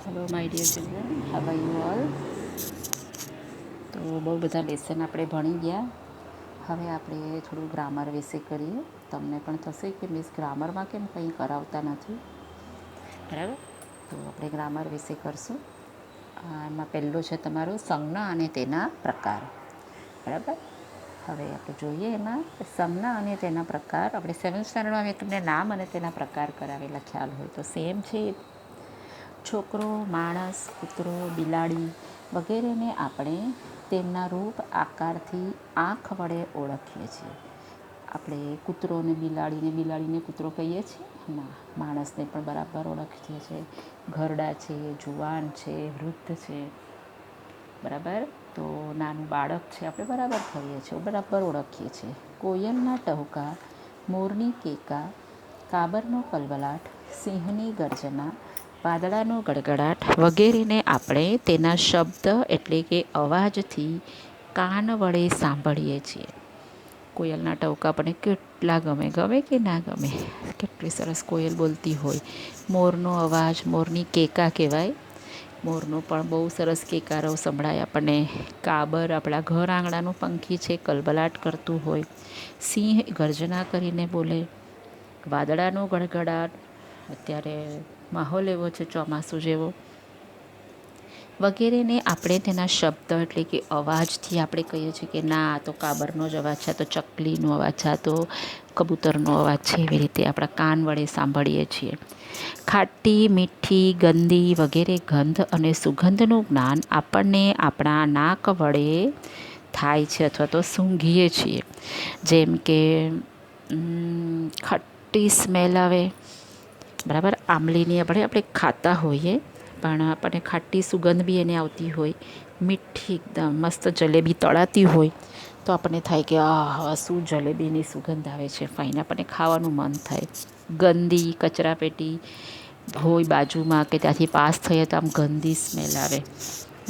Hello my dear children, how are you all. તો બહુ બધા લેસન આપણે ભણી ગયા. હવે આપણે થોડું ગ્રામર વિશે કરીએ. તમને પણ થશે કે મિસ ગ્રામરમાં કેમ કંઈ કરાવતા નથી, બરાબર? તો આપણે ગ્રામર વિશે કરશું. એમાં પહેલું છે તમારું સંજ્ઞા અને તેના પ્રકાર, બરાબર? હવે આપણે જોઈએ એમાં સંજ્ઞા અને તેના પ્રકાર. આપણે 7th સ્ટાન્ડર્ડમાં મેં તમને નામ અને તેના પ્રકાર કરાવેલા, ખ્યાલ હોય તો. સેમ છે. છોકરો, માણસ, કૂતરો, બિલાડી વગેરેને આપણે તેમના રૂપ આકારથી આંખ વડે ઓળખીએ છીએ. આપણે કૂતરોને બિલાડીને કૂતરો કહીએ છીએ ના, માણસને પણ બરાબર ઓળખીએ છીએ. ઘરડા છે, જુવાન છે, વૃદ્ધ છે, બરાબર? તો નાનું બાળક છે, આપણે બરાબર કહીએ છીએ, બરાબર ઓળખીએ છીએ. કોયલના ટહુકા, મોરની કેકા, કાબરનો કલબલાટ, સિંહની ગર્જના, વાદળાનો ગડગડાટ વગેરેને આપણે તેના શબ્દ એટલે કે અવાજથી કાન વડે સાંભળીએ છીએ. કોયલના ટહુકા આપણને કેટલા ગમે કે ના ગમે? કેટલી સરસ કોયલ બોલતી હોય. મોરનો અવાજ, મોરની કેકા કહેવાય. મોરનો પણ બહુ સરસ કેકારો સંભળાય આપણને. કાબર આપણા ઘર આંગણાનું પંખી છે, કલબલાટ કરતું હોય. સિંહ ગર્જના કરીને બોલે. વાદળાનો ગડગડાટ, અત્યારે માહોલ એવો છે ચોમાસું જેવો, વગેરેને આપણે તેના શબ્દ એટલે કે અવાજથી આપણે કહીએ છીએ કે ના, આ તો કાબરનો જ અવાજ છે, આ તો ચકલીનો અવાજ છે, આ તો કબૂતરનો અવાજ છે. એવી રીતે આપણા કાન વડે સાંભળીએ છીએ. ખાટી, મીઠી, ગંદી વગેરે ગંધ અને સુગંધનું જ્ઞાન આપણને આપણા નાક વડે થાય છે અથવા તો સૂંઘીએ છીએ. જેમ કે ખટ્ટી સ્મેલ આવે, બરાબર? આંબલીની આપણે ખાતા હોઈએ, પણ આપણને ખાટી સુગંધ બી એને આવતી હોય. મીઠી એકદમ મસ્ત જલેબી તળાતી હોય તો આપણને થાય કે આહ, શું જલેબીની સુગંધ આવે છે, ફાઇન, આપણને ખાવાનું મન થાય. ગંદી, કચરાપેટી હોય બાજુમાં કે ત્યાંથી પાસ થઈએ તો આમ ગંદી સ્મેલ આવે.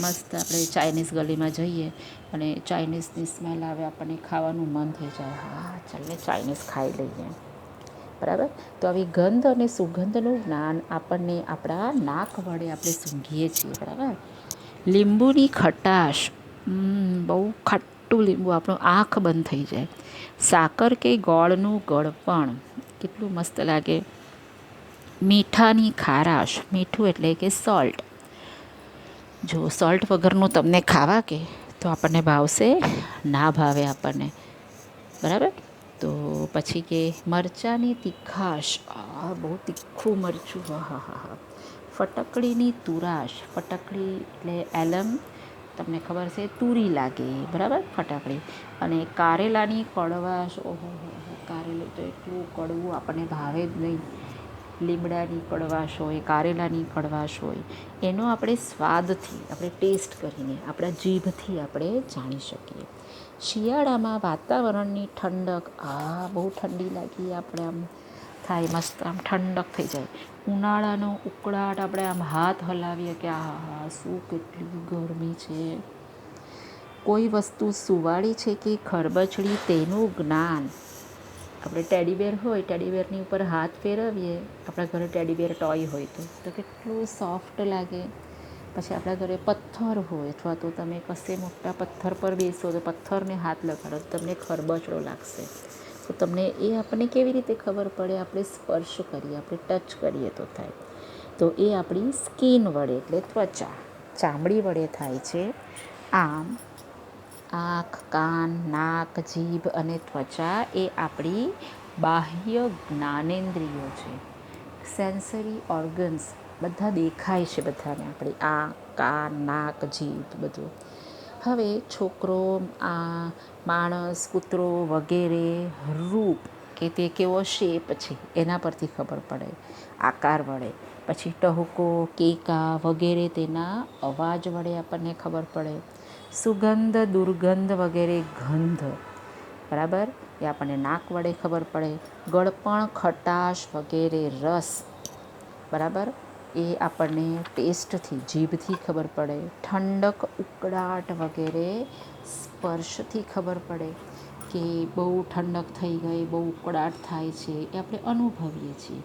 મસ્ત આપણે ચાઇનીઝ ગલીમાં જઈએ અને ચાઇનીઝની સ્મેલ આવે, આપણને ખાવાનું મન થઈ જાય. હા, ચાલને ચાઇનીઝ ખાઈ લઈએ, બરાબર? તો આવી ગંધ અને સુગંધનું જ્ઞાન આપણને આપણા નાક વડે આપણે સૂંઘીએ છીએ, બરાબર? લીંબુની ખટાશ, બહુ ખાટું લીંબુ, આપણું આંખ બંધ થઈ જાય. સાકર કે ગોળનું ગળપણ, કેટલું મસ્ત લાગે. મીઠાની ખારાશ, મીઠું એટલે કે સોલ્ટ. જો સોલ્ટ વગરનું તમને ખાવા કે તો આપણને ભાવશે? ના ભાવે આપણને, બરાબર? તો પછી કે મરચાંની તીખાશ, બહુ તીખું મરચું, હા હા હા. ફટકડીની તુરાશ, ફટકડી એટલે એલમ, તમને ખબર છે, તુરી લાગે, બરાબર? ફટાકડી. અને કારેલાની કડવાશ, ઓહો, કારેલું તો એટલું કડવું, આપણને ભાવે જ નહીં. લીમડાની કડવાશ હોય, કારેલાની કડવાશ હોય, એનો આપણે સ્વાદથી, આપણે ટેસ્ટ કરીને, આપણા જીભથી આપણે જાણી શકીએ. શિયાળામાં વાતાવરણની ઠંડક, બહુ ઠંડી લાગી, આપણે આમ થાય મસ્ત, આમ ઠંડક થઈ જાય. ઉનાળાનો ઉકળાટ, આપણે આમ હાથ હલાવીએ કે હા, શું કેટલી ગરમી છે. કોઈ વસ્તુ સુવાળી છે કે ખરબચડી તેનું જ્ઞાન, આપણે ટેડીબેર હોય, ટેડીબેરની ઉપર હાથ ફેરવીએ, આપણા ઘરે ટેડીબેર ટોય હોય તો કેટલું સોફ્ટ લાગે. પછી આપણા ઘરે પથ્થર હોય અથવા તો તમે કશે મોટા પથ્થર પર બેસો તો પથ્થરને હાથ લગાડો તો તમને ખરબચડો લાગશે. તો તમને એ આપણને કેવી રીતે ખબર પડે? આપણે સ્પર્શ કરીએ, આપણે ટચ કરીએ તો થાય. તો એ આપણી સ્કિન વડે એટલે ત્વચા, ચામડી વડે થાય છે. આમ આંખ, કાન, નાક, જીભ અને ત્વચા એ આપણી બાહ્ય જ્ઞાનેન્દ્રિયો છે. સેન્સરી ઓર્ગન્સ બધા દેખાય છે બધાને, આપણી આંખ, કાન, નાક, જીભ બધું. હવે છોકરો, માણસ, કૂતરો વગેરે રૂપ કે તે કેવો શેપ છે એના પરથી ખબર પડે, આકાર વડે. પછી ટહુકો, કેકા વગેરે તેના અવાજ વડે આપણને ખબર પડે. સુગંધ, દુર્ગંધ વગેરે ગંધ, બરાબર, એ આપણને નાક વડે ખબર પડે. ગળપણ, ખટાશ વગેરે રસ, બરાબર, એ આપણને ટેસ્ટથી, જીભથી ખબર પડે. ઠંડક, ઉકળાટ વગેરે સ્પર્શથી ખબર પડે કે બહુ ઠંડક થઈ ગઈ, બહુ ઉકળાટ થાય છે, એ આપણે અનુભવીએ છીએ.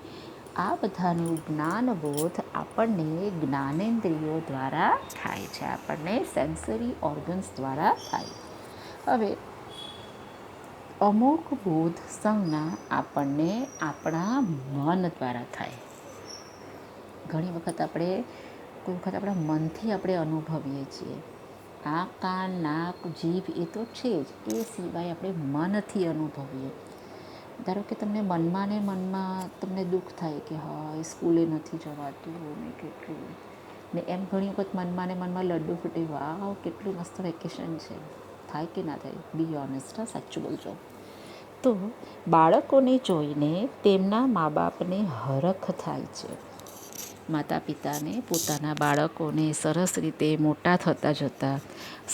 આ બધાનું જ્ઞાનબોધ આપણને જ્ઞાનેન્દ્રિયો દ્વારા થાય છે, આપણને સેન્સરી ઓર્ગન્સ દ્વારા થાય. હવે અમુક બોધ સંજ્ઞા આપણને આપણા મન દ્વારા થાય. ઘણી વખત કોઈ વખત આપણા મનથી આપણે અનુભવીએ છીએ. આ કાન નાક જીભ એ તો છે જ, એ સિવાય આપણે મનથી અનુભવીએ. ધારો કે તમને મનમાં ને મનમાં તમને દુઃખ થાય કે હા સ્કૂલે નથી જવાતું ને કેટલું ને એમ ઘણી વખત મનમાં ને મનમાં લડ્ડુ ફૂટે, વાવ કેટલું મસ્ત વેકેશન છે. થાય કે ના થાય? બી ઓનેસ્ટ, સાચું બોલજો. તો બાળકોને જોઈને તેમના મા બાપને હરખ થાય છે. માતા પિતાને પોતાના બાળકોને સરસ રીતે મોટા થતા જોતાં,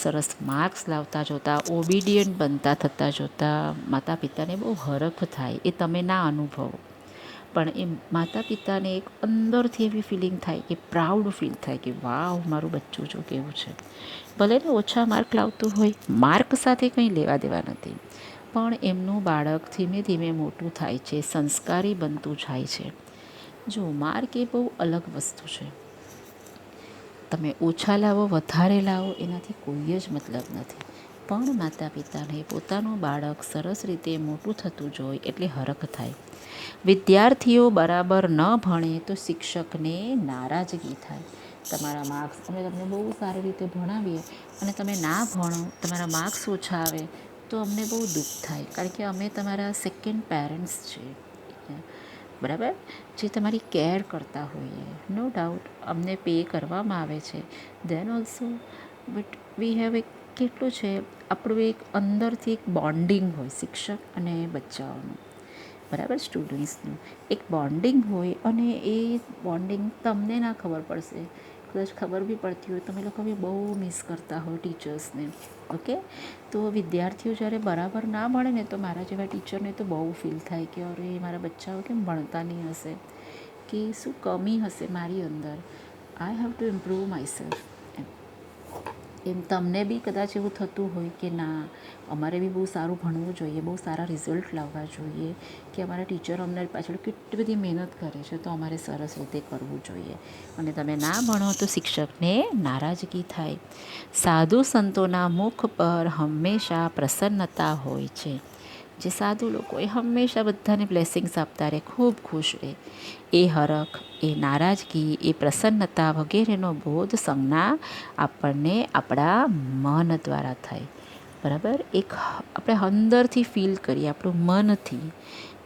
સરસ માર્ક્સ લાવતા જોતાં, ઓબિડિયન્ટ બનતા થતાં જોતાં માતા પિતાને બહુ હરખ થાય. એ તમે ના અનુભવો, પણ એ માતા પિતાને એક અંદરથી એવી ફિલિંગ થાય કે પ્રાઉડ ફીલ થાય કે વાવ મારું બચ્ચું જો કેવું છે. ભલે ને ઓછા માર્ક લાવતું હોય, માર્ક સાથે કંઈ લેવા દેવા નથી, પણ એમનું બાળક ધીમે ધીમે મોટું થાય છે, સંસ્કારી બનતું જાય છે. જો માર્ક એ બહુ અલગ વસ્તુ છે. તમે ઓછા લાવો વધારે લાવો એનાથી કોઈ જ મતલબ નથી, પણ માતા પિતાને પોતાનું બાળક સરસ રીતે મોટું થતું જોઈ એટલે હરખ થાય. વિદ્યાર્થીઓ બરાબર ન ભણે તો શિક્ષકને નારાજગી થાય. તમારા માર્ક્સ અમે તમને બહુ સારી રીતે ભણાવીએ અને તમે ના ભણો, તમારા માર્ક્સ ઓછા આવે તો અમને બહુ દુઃખ થાય, કારણ કે અમે તમારા સેકન્ડ પેરેન્ટ્સ છીએ, બરાબર? જે તમારી કેર કરતા હોઈએ. નો ડાઉટ અમને પે કરવામાં આવે છે, દેન ઓલ્સો બટ વી હેવ એક કેટલું છે આપણું એક અંદરથી એક બોન્ડિંગ હોય શિક્ષક અને બચ્ચાઓનું, બરાબર? સ્ટુડન્ટ્સનું એક બોન્ડિંગ હોય અને એ બોન્ડિંગ તમને ના ખબર પડશે, કદાચ ખબર બી પડતી હોય તમે લોકો બી બહુ મિસ કરતા હોય ટીચર્સને. ઓકે, તો વિદ્યાર્થીઓ જ્યારે બરાબર ના ભણે ને તો મારા જેવા ટીચરને તો બહુ ફીલ થાય કે અરે મારા બચ્ચાઓ કેમ ભણતા નહીં હશે, કે શું કમી હશે મારી અંદર, I have to improve myself. એમ તમને બી કદાચ એવું થતું હોય કે ના અમારે બી બહુ સારું ભણવું જોઈએ, બહુ સારા રિઝલ્ટ લાવવા જોઈએ, કે અમારા ટીચર અમને પાછળ કેટલી બધી મહેનત કરે છે તો અમારે સરસ રીતે કરવું જોઈએ, અને તમે ના ભણો તો શિક્ષકને નારાજગી થાય. સાધુ સંતોના મુખ પર હંમેશા પ્રસન્નતા હોય છે. જે સાધુ લોકો એ હંમેશા બધાને બ્લેસિંગ્સ આપતા રહે, ખૂબ ખુશ રહે. એ હરખ, એ નારાજગી, એ પ્રસન્નતા વગેરેનો બોધ સંજ્ઞા આપણને આપણા મન દ્વારા થાય, બરાબર? એક આપણે અંદરથી ફીલ કરીએ આપણું મનથી,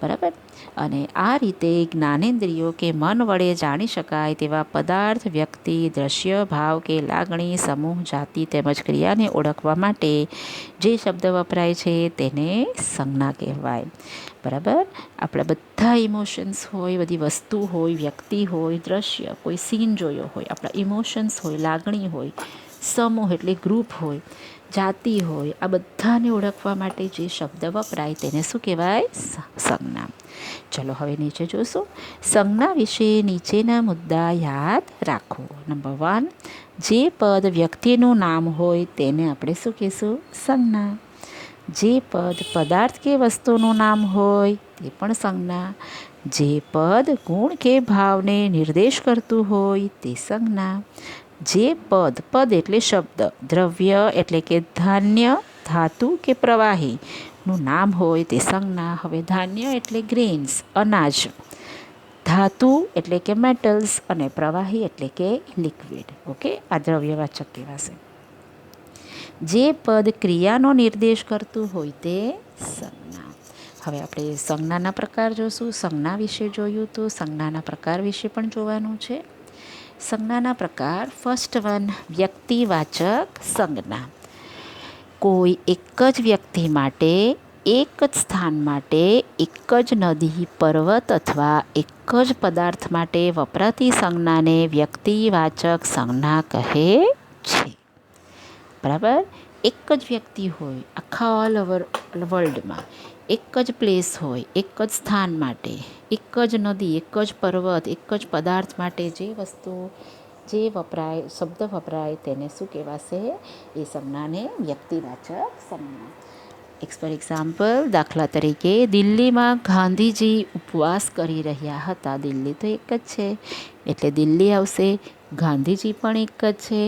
બરાબર? અને આ રીતે જ્ઞાનેન્દ્રિયો કે મન વડે જાણી શકાય તેવા પદાર્થ, વ્યક્તિ, દ્રશ્ય, ભાવ કે લાગણી, સમૂહ, જાતિ તેમજ ક્રિયાને ઓળખવા માટે જે શબ્દ વપરાય છે તેને સંજ્ઞા કહેવાય, બરાબર? આપણા બધા ઇમોશન્સ હોય, બધી વસ્તુ હોય, વ્યક્તિ હોય, દ્રશ્ય કોઈ સીન જોયો હોય, આપણા ઇમોશન્સ હોય, લાગણી હોય, સમૂહ એટલે ગ્રુપ હોય, જાતિ હોય, આ બધાને ઓળખવા માટે જે શબ્દ વપરાય તેને શું કહેવાય? સંજ્ઞા. ચલો હવે નીચે જોશું. સંજ્ઞા વિશે નીચેના મુદ્દા યાદ રાખો. નંબર 1, જે પદ વ્યક્તિનું નામ હોય તેને આપણે શું કહીશું? સંજ્ઞા. જે પદ પદાર્થ કે વસ્તુનું નામ હોય તે પણ સંજ્ઞા. જે પદ ગુણ કે ભાવને નિર્દેશ કરતું હોય તે સંજ્ઞા. જે પદ એટલે શબ્દ, દ્રવ્ય એટલે કે ધાન્ય, ધાતુ કે પ્રવાહીનું નામ હોય તે સંજ્ઞા. હવે ધાન્ય એટલે ગ્રેન્સ, અનાજ, ધાતુ એટલે કે મેટલ્સ, અને પ્રવાહી એટલે કે લિક્વિડ. ઓકે, આ દ્રવ્યવાચક કહેવાશે. જે પદ ક્રિયાનો નિર્દેશ કરતું હોય તે સંજ્ઞા. હવે આપણે સંજ્ઞાના પ્રકાર જોશું. સંજ્ઞા વિશે જોયું તો સંજ્ઞાના પ્રકાર વિશે પણ જોવાનું છે. સંજ્ઞાના પ્રકાર. ફર્સ્ટ 1, વ્યક્તિવાચક સંજ્ઞા. કોઈ એક જ વ્યક્તિ માટે, એક જ સ્થાન માટે, એક જ નદી, પર્વત અથવા એક જ પદાર્થ માટે વપરાતી સંજ્ઞાને વ્યક્તિવાચક સંજ્ઞા કહે છે, બરાબર? એક જ વ્યક્તિ હોય આખા ઓલ ઓવર વર્લ્ડમાં, એક જ પ્લેસ હોય, એક જ સ્થાન માટે, એક જ નદી, એક જ પર્વત, એક જ પદાર્થ માટે જે વસ્તુ જે વપરાય, શબ્દ વપરાય તેને શું કહેવાશે? એ સંજ્ઞાને વ્યક્તિવાચક સંજ્ઞા. ફોર એક્ઝામ્પલ, દાખલા તરીકે દિલ્હીમાં ગાંધીજી ઉપવાસ કરી રહ્યા હતા. દિલ્હી તો એક જ છે એટલે દિલ્હી આવશે. ગાંધીજી પણ એક જ છે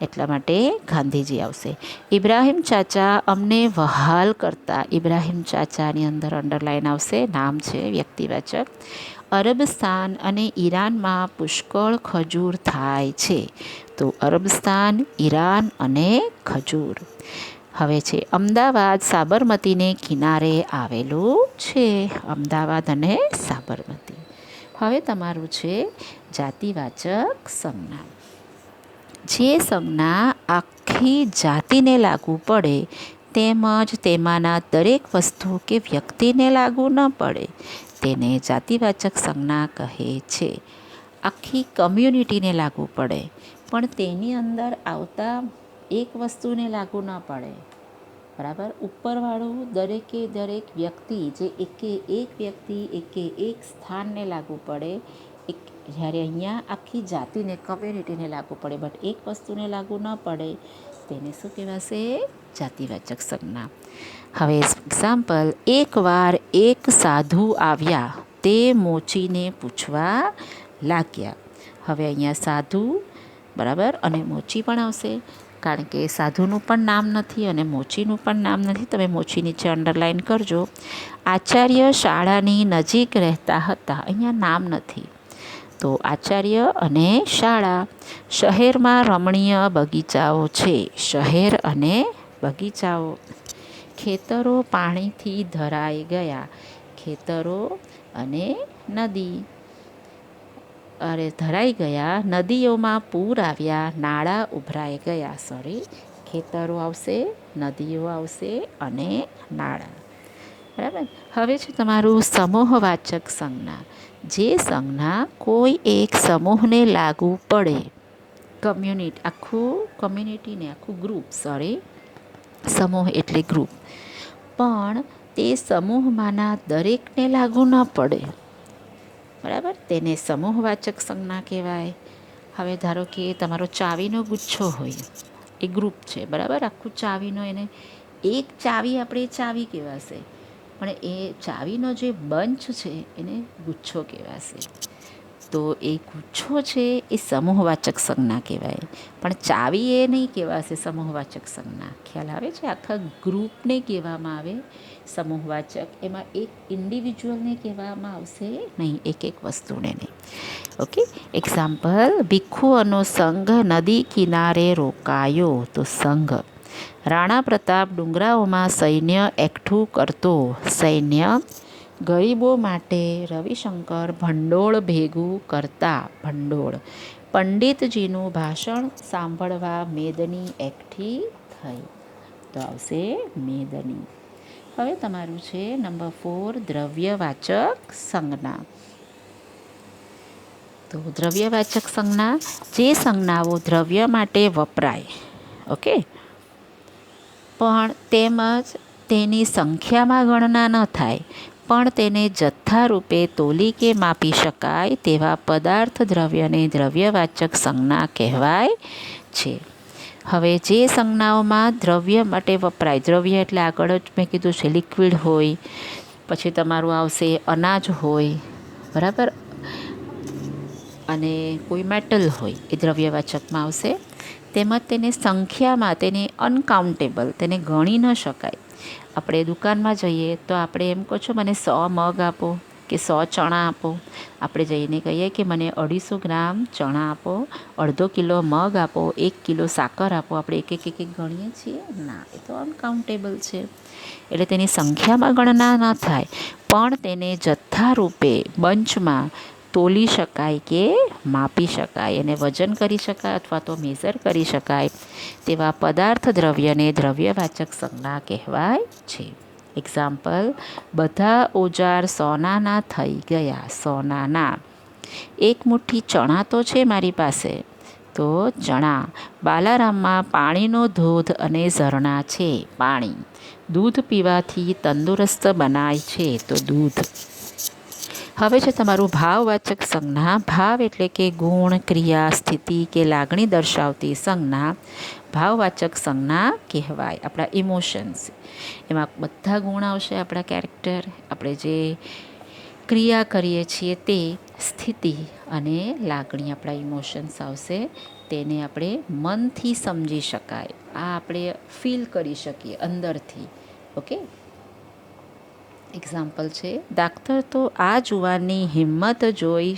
એટલા માટે ગાંધીજી આવશે. ઇબ્રાહિમ ચાચા અમને વહાલ કરતા. ઇબ્રાહિમ ચાચાની અંદર અંડરલાઈન આવશે, નામ છે વ્યક્તિવાચક. અરબસ્તાન અને ઈરાનમાં પુષ્કળ ખજૂર થાય છે. તો અરબસ્તાન, ઈરાન અને ખજૂર. હવે છે અમદાવાદ સાબરમતીને કિનારે આવેલું છે. અમદાવાદ અને સાબરમતી. હવે તમારું છે જાતિવાચક સંજ્ઞા. જે સંજ્ઞા આખી જાતિને લાગુ પડે તેમજ તેમાંના દરેક વસ્તુ કે વ્યક્તિને લાગુ ન પડે તેને જાતિવાચક સંજ્ઞા કહે છે. આખી કમ્યુનિટીને લાગુ પડે પણ તેની અંદર આવતા એક વસ્તુને લાગુ ન પડે, બરાબર. ઉપરવાળું દરેકે દરેક વ્યક્તિ, જે એકે એક વ્યક્તિ એકે એક સ્થાનને લાગુ પડે, જ્યારે અહીંયા આખી જાતિને, કમ્યુનિટીને લાગુ પડે બટ એક વસ્તુને લાગુ ન પડે તેને શું કહેવાશે? જાતિવાચક સંજ્ઞા. હવે એક્ઝામ્પલ, એકવાર એક સાધુ આવ્યા, તે મોચીને પૂછવા લાગ્યા. હવે અહીંયા સાધુ, બરાબર, અને મોચી પણ આવશે કારણ કે સાધુનું પણ નામ નથી અને મોચીનું પણ નામ નથી. તમે મોચી નીચે અંડરલાઈન કરજો. આચાર્ય શાળાની નજીક રહેતા હતા. અહીંયા નામ નથી તો આચાર્ય અને શાળા. શહેરમાં રમણીય બગીચાઓ છે. શહેર અને બગીચાઓ. ખેતરો પાણીથી ધરાઈ ગયા. ખેતરો અને નદી, ધરાઈ ગયા. નદીઓમાં પૂર આવ્યા, નાળા ઉભરાઈ ગયા. ખેતરો આવશે, નદીઓ આવશે અને નાળા, બરાબર. હવે છે તમારું સમૂહવાચક સંજ્ઞા. જે સંજ્ઞા કોઈ એક સમૂહને લાગુ પડે, કમ્યુનિટીને, આખું ગ્રુપ, સમૂહ એટલે ગ્રુપ, પણ તે સમૂહમાંના દરેકને લાગુ ન પડે, બરાબર, તેને સમૂહવાચક સંજ્ઞા કહેવાય. હવે ધારો કે તમારો ચાવીનો ગુચ્છો હોય, એ ગ્રુપ છે, બરાબર, આખું ચાવીનો, એને એક ચાવી આપણે ચાવી કહેવાશે પણ એ ચાવીનો જે બંચ છે એને ગુચ્છો કહેવાશે. તો એ ગુચ્છો છે એ સમૂહવાચક સંજ્ઞા કહેવાય પણ ચાવી એ નહીં કહેવાશે સમૂહવાચક સંજ્ઞા. ખ્યાલ આવે છે? આખા ગ્રુપને કહેવામાં આવે સમૂહવાચક. એમાં એક ઇન્ડિવિજ્યુઅલને કહેવામાં આવશે નહીં, એક એક વસ્તુને નહીં. ઓકે. એક્ઝામ્પલ, ભિક્ષુઓનો સંઘ નદી કિનારે રોકાયો. તો સંઘ. રાણા પ્રતાપ ડુંગરાઓમાં સૈન્ય એકઠું કરતો. સૈન્ય. ગરીબો માટે રવિશંકર ભંડોળ ભેગું કરતા. ભંડોળ. પંડિતજીનું ભાષણ સાંભળવા મેદની એકઠી થઈ. તો આવશે મેદની. હવે તમારું છે નંબર 4, દ્રવ્યવાચક સંજ્ઞા. તો દ્રવ્યવાચક સંજ્ઞા, જે સંજ્ઞાઓ દ્રવ્ય માટે વપરાય, ઓકે, પણ તેમજ તેની સંખ્યામાં ગણના ન થાય પણ તેને જથ્થા રૂપે તોલી કે માપી શકાય તેવા પદાર્થ દ્રવ્યને દ્રવ્યવાચક સંજ્ઞા કહેવાય છે. હવે જે સંજ્ઞાઓમાં દ્રવ્ય માટે વપરાય, દ્રવ્ય એટલે આગળ જ મેં કીધું છે લિક્વિડ હોય, પછી તમારું આવશે અનાજ હોય, બરાબર, અને કોઈ મેટલ હોય, એ દ્રવ્યવાચકમાં આવશે. તેમજ તેને સંખ્યામાં, તેને અનકાઉન્ટેબલ, તેને ગણી ન શકાય. આપણે દુકાનમાં જઈએ તો આપણે એમ કહો છો મને 100 મગ આપો કે 100 ચણા આપો. આપણે જઈને કહીએ કે મને 250 ગ્રામ ચણા આપો, અડધો કિલો મગ આપો, 1 કિલો સાકર આપો. આપણે એક એક ગણીએ છીએ? ના, એ તો અનકાઉન્ટેબલ છે. એટલે તેની સંખ્યામાં ગણના ન થાય પણ તેને જથ્થા રૂપે બંચમાં તોલી શકાય કે માપી શકાય, એને વજન કરી શકાય અથવા તો મેઝર કરી શકાય તેવા પદાર્થ દ્રવ્યને દ્રવ્યવાચક સંજ્ઞા કહેવાય છે. એક્ઝામ્પલ, બધા ઓજાર સોનાના થઈ ગયા. સોનાના. એક મુઠ્ઠી ચણા તો છે મારી પાસે, તો ચણા. બાલારામમાં પાણીનો ધોધ અને ઝરણા છે. પાણી. દૂધ પીવાથી તંદુરસ્ત બનાય છે. તો દૂધ. હવે છે તમારું ભાવવાચક સંજ્ઞા. ભાવ એટલે કે ગુણ, ક્રિયા, સ્થિતિ કે લાગણી દર્શાવતી સંજ્ઞા ભાવવાચક સંજ્ઞા કહેવાય. આપણા ઇમોશન્સ, એમાં બધા ગુણ આવશે, આપણા કેરેક્ટર, આપણે જે ક્રિયા કરીએ છીએ તે, સ્થિતિ અને લાગણી, આપણા ઇમોશન્સ આવશે. તેને આપણે મનથી સમજી શકાય, આ આપણે ફીલ કરી શકીએ અંદરથી. ઓકે, એક્ઝામ્પલ છે, ડાક્ટર તો આ જુવાનની હિંમત જોઈ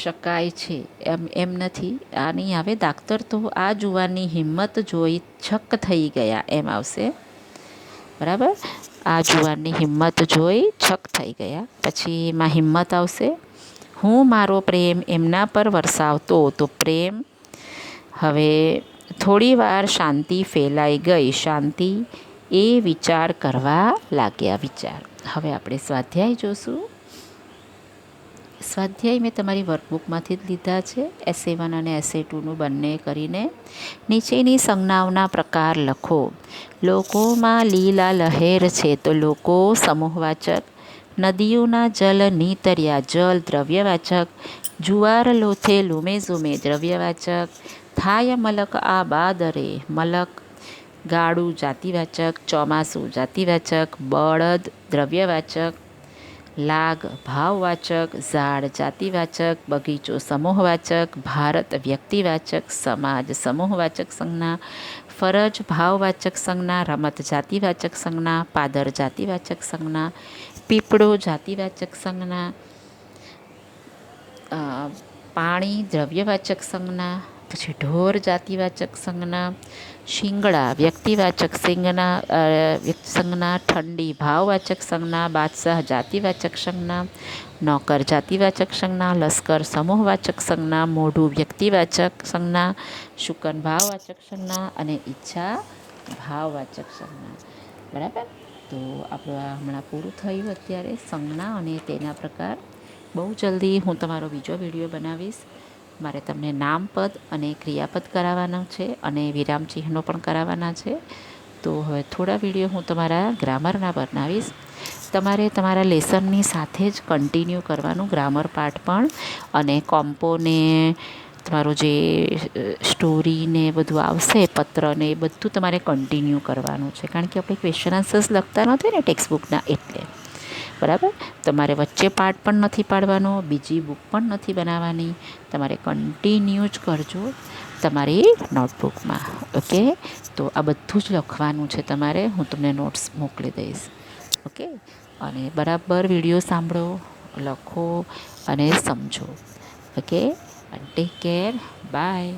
શકાય છે. એમ નથી, આ નહીં આવે. ડાક્ટર તો આ જુવાનની હિંમત જોઈ છક થઈ ગયા, એમ આવશે. બરાબર, આ જુવાનની હિંમત જોઈ છક થઈ ગયા. પછી એમાં હિંમત આવશે. હું મારો પ્રેમ એમના પર વરસાવતો તો પ્રેમ. હવે થોડી વાર શાંતિ ફેલાઈ ગઈ, શાંતિ. એ વિચાર કરવા લાગ્યા, વિચાર. હવે આપણે સ્વાધ્યાય જોશું. સ્વાધ્યાય મેં તમારી વર્કબુકમાંથી જ લીધા છે, એસે 1 અને એસે 2નું બંને કરીને. નીચેની સંજ્ઞાઓના પ્રકાર લખો. લોકોમાં લીલા લહેર છે તો લોકો સમૂહવાચક. નદીઓના જલ નીતર્યા, જલ દ્રવ્યવાચક. જુવાર લોથે લૂમે ઝૂમે દ્રવ્યવાચક. થાય મલક આ બાદરે, મલક. ગાડું જાતિવાચક, ચોમાસું જાતિવાચક. બળદ દ્રવ્યવાચક. લાગ ભાવવાચક. ઝાડ જાતિવાચક. બગીચો સમૂહવાચક. ભારત વ્યક્તિવાચક. સમાજ સમૂહવાચક સંજ્ઞા. ફરજ ભાવવાચક સંજ્ઞા. રમત જાતિવાચક સંજ્ઞા. પાદર જાતિવાચક સંજ્ઞા. પીપળો જાતિવાચક સંજ્ઞા. પાણી દ્રવ્યવાચક સંજ્ઞા. પછી ઢોર જાતિવાચક સંજ્ઞા. શિંગડા વ્યક્તિવાચક સંજ્ઞા. ઠંડી ભાવવાચક સંજ્ઞા. બાદશાહ જાતિવાચક સંજ્ઞા. નોકર જાતિવાચક સંજ્ઞા. લશ્કર સમૂહવાચક સંજ્ઞા. મોઢું વ્યક્તિવાચક સંજ્ઞા. શુકન ભાવવાચક સંજ્ઞા. અને ઈચ્છા ભાવવાચક સંજ્ઞા. બરાબર, તો આપણું આ હમણાં પૂરું થયું અત્યારે સંજ્ઞા અને તેના પ્રકાર. બહુ જલ્દી હું તમારો બીજો વિડીયો બનાવીશ. મારે તમને નામપદ અને ક્રિયાપદ કરાવવાના છે અને વિરામ ચિહ્નો પણ કરાવવાના છે. તો હવે થોડા વિડીયો હું તમારા ગ્રામરના બનાવીશ. તમારે તમારા લેસનની સાથે જ કન્ટિન્યુ કરવાનું ગ્રામર પાર્ટ પણ, અને કોમ્પોને તમારું જે સ્ટોરીને બધું આવશે, પત્રને એ બધું તમારે કન્ટિન્યુ કરવાનું છે. કારણ કે આપણે ક્વેશ્ચન આન્સર્સ લખતા નથી ને ટેક્સ્ટબુકના, એટલે. બરાબર, તમારે વચ્ચે પાર્ટ પણ નથી પાડવાનો, બીજી બુક પણ નથી બનાવવાની. તમારે કન્ટિન્યુ જ કરજો તમારી નોટબુકમાં. ઓકે, તો આ બધું જ લખવાનું છે તમારે. હું તમને નોટ્સ મોકલી દઈશ. ઓકે, અને બરાબર વિડીયો સાંભળો, લખો અને સમજો. Okay, take care, by.